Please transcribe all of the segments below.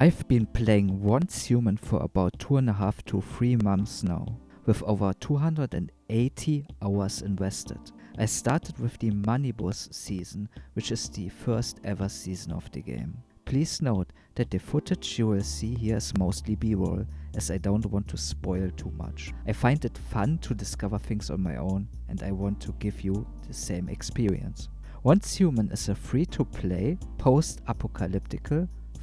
I've been playing Once Human for about 2.5 to 3 months now, with over 280 hours invested. I started with the Manibus season, which is the first ever season of the game. Please note that the footage you will see here is mostly B-roll, as I don't want to spoil too much. I find it fun to discover things on my own, and I want to give you the same experience. Once Human is a free-to-play, post-apocalyptic,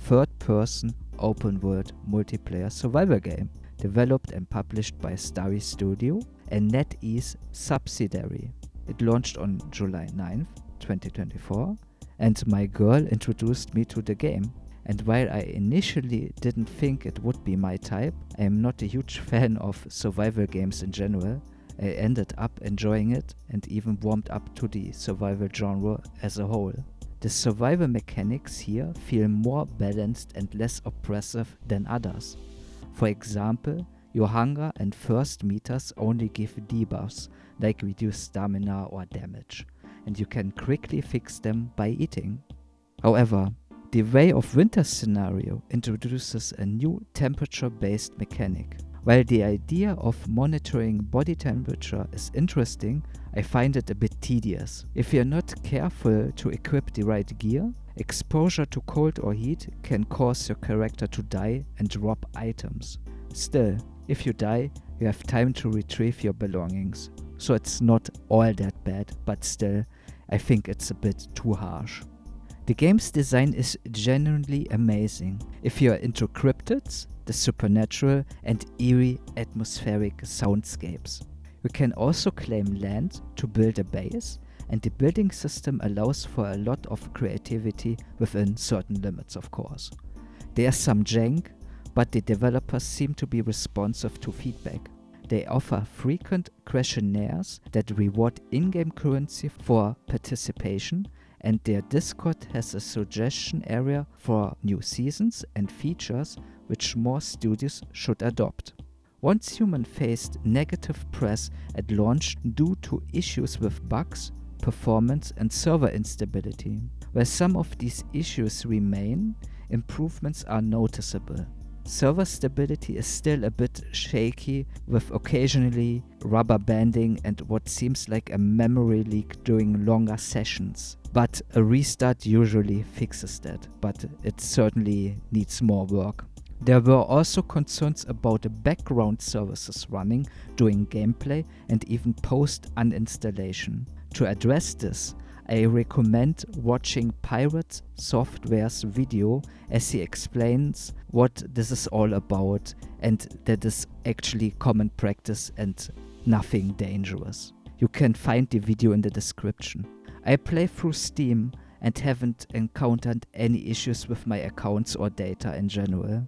third-person, open-world multiplayer survival game, developed and published by Starry Studio, a NetEase subsidiary. It launched on July 9th, 2024, and my girl introduced me to the game. And while I initially didn't think it would be my type, I am not a huge fan of survival games in general. I ended up enjoying it and even warmed up to the survival genre as a whole. The survival mechanics here feel more balanced and less oppressive than others. For example, your hunger and thirst meters only give debuffs like reduced stamina or damage, and you can quickly fix them by eating. However, the Way of Winter scenario introduces a new temperature-based mechanic. While the idea of monitoring body temperature is interesting, I find it a bit tedious. If you're not careful to equip the right gear, exposure to cold or heat can cause your character to die and drop items. Still, if you die, you have time to retrieve your belongings. So it's not all that bad, but still, I think it's a bit too harsh. The game's design is genuinely amazing. If you're into cryptids, the supernatural and eerie atmospheric soundscapes. You can also claim land to build a base, and the building system allows for a lot of creativity within certain limits, of course. There's some jank, but the developers seem to be responsive to feedback. They offer frequent questionnaires that reward in-game currency for participation, and their Discord has a suggestion area for new seasons and features which more studios should adopt. Once Human faced negative press at launch due to issues with bugs, performance and server instability. Where some of these issues remain, improvements are noticeable. Server stability is still a bit shaky, with occasionally rubber banding and what seems like a memory leak during longer sessions. But a restart usually fixes that, but it certainly needs more work. There were also concerns about the background services running during gameplay and even post-uninstallation. To address this, I recommend watching Pirate Software's video as he explains what this is all about and that is actually common practice and nothing dangerous. You can find the video in the description. I play through Steam and haven't encountered any issues with my accounts or data in general.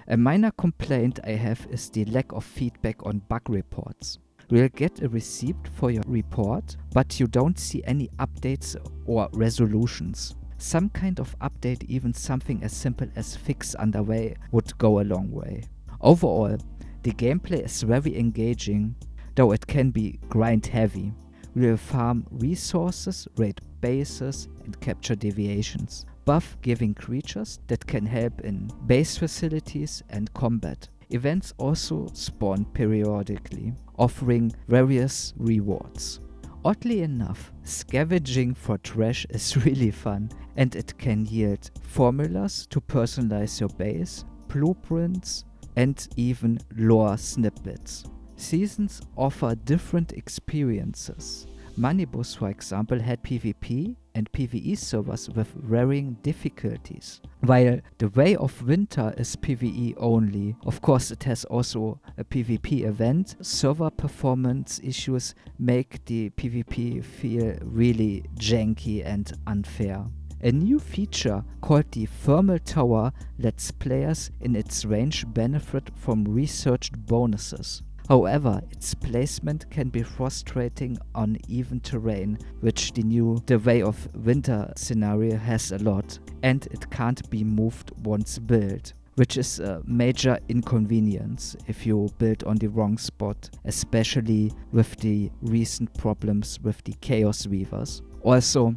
A minor complaint I have is the lack of feedback on bug reports. You'll get a receipt for your report, but you don't see any updates or resolutions. Some kind of update, even something as simple as fix underway, would go a long way. Overall, the gameplay is very engaging, though it can be grind heavy. We will farm resources, raid bases and capture deviations, buff giving creatures that can help in base facilities and combat. Events also spawn periodically, offering various rewards. Oddly enough, scavenging for trash is really fun, and it can yield formulas to personalize your base, blueprints, and even lore snippets. Seasons offer different experiences. Manibus, for example, had PvP and PvE servers with varying difficulties. While the Way of Winter is PvE only, of course it has also a PvP event. Server performance issues make the PvP feel really janky and unfair. A new feature called the Thermal Tower lets players in its range benefit from researched bonuses. However, its placement can be frustrating on even terrain, which the Way of Winter scenario has a lot, and it can't be moved once built, which is a major inconvenience if you build on the wrong spot, especially with the recent problems with the Chaos Weavers. Also,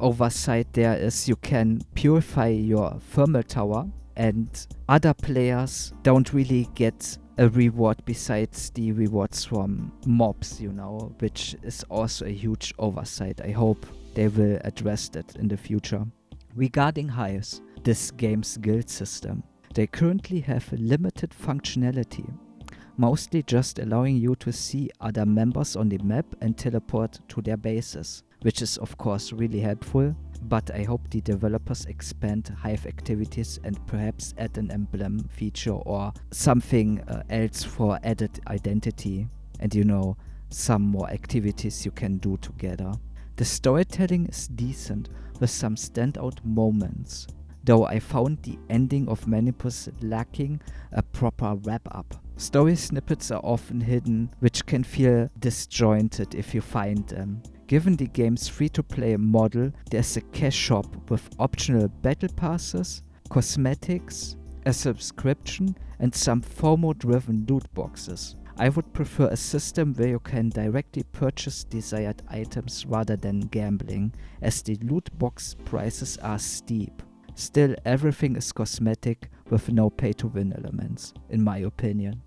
oversight there is you can purify your thermal tower and other players don't really get a reward besides the rewards from mobs, you know, which is also a huge oversight. I hope they will address that in the future. Regarding hives, this game's guild system, they currently have limited functionality, mostly just allowing you to see other members on the map and teleport to their bases, which is of course really helpful, but I hope the developers expand hive activities and perhaps add an emblem feature or something else for added identity and, you know, some more activities you can do together. The storytelling is decent with some standout moments, though I found the ending of Manibus lacking a proper wrap-up. Story snippets are often hidden, which can feel disjointed if you find them. Given the game's free-to-play model, there's a cash shop with optional battle passes, cosmetics, a subscription, and some FOMO-driven loot boxes. I would prefer a system where you can directly purchase desired items rather than gambling, as the loot box prices are steep. Still, everything is cosmetic with no pay-to-win elements, in my opinion.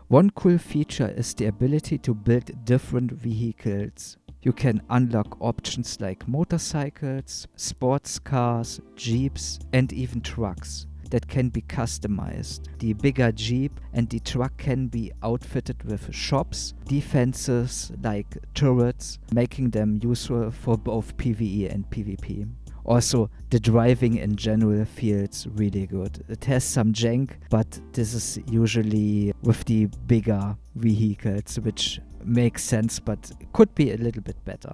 One cool feature is the ability to build different vehicles. You can unlock options like motorcycles, sports cars, jeeps, and even trucks that can be customized. The bigger jeep and the truck can be outfitted with shops, defenses like turrets, making them useful for both PvE and PvP. Also, the driving in general feels really good. It has some jank, but this is usually with the bigger vehicles, which makes sense but could be a little bit better.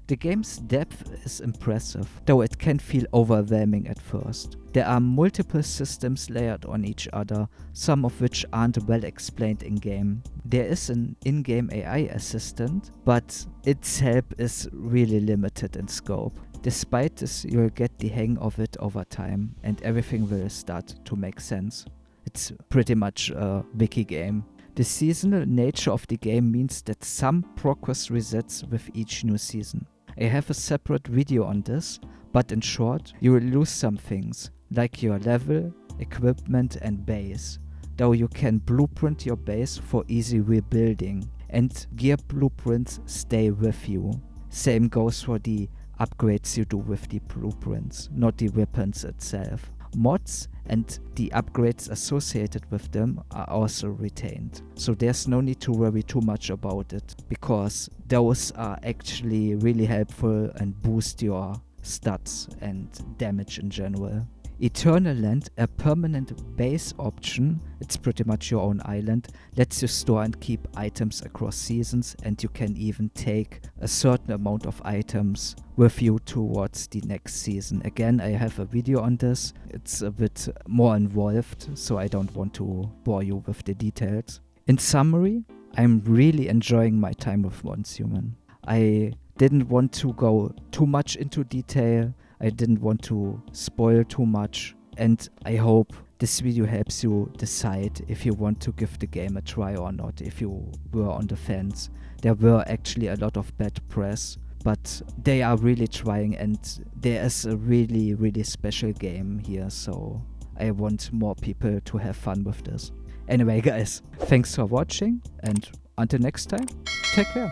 The game's depth is impressive, though it can feel overwhelming at first. There are multiple systems layered on each other, some of which aren't well explained in-game. There is an in-game AI assistant, but its help is really limited in scope. Despite this, you'll get the hang of it over time, and everything will start to make sense. It's pretty much a wiki game. The seasonal nature of the game means that some progress resets with each new season. I have a separate video on this, but in short, you will lose some things, like your level, equipment and base, though you can blueprint your base for easy rebuilding, and gear blueprints stay with you. Same goes for the upgrades you do with the blueprints, not the weapons itself. Mods and the upgrades associated with them are also retained, so there's no need to worry too much about it, because those are actually really helpful and boost your stats and damage in general. Eternal Land, a permanent base option, it's pretty much your own island, lets you store and keep items across seasons, and you can even take a certain amount of items with you towards the next season. Again, I have a video on this, it's a bit more involved, so I don't want to bore you with the details. In summary, I'm really enjoying my time with Once Human. I didn't want to go too much into detail, I didn't want to spoil too much, and I hope this video helps you decide if you want to give the game a try or not, if you were on the fence. There were actually a lot of bad press, but they are really trying, and there is a really, really special game here, so I want more people to have fun with this. Anyway guys, thanks for watching, and until next time, take care.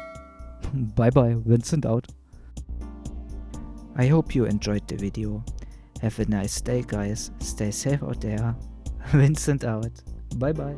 Bye bye, Vincent out. I hope you enjoyed the video. Have a nice day guys, stay safe out there. Vincent out. Bye bye.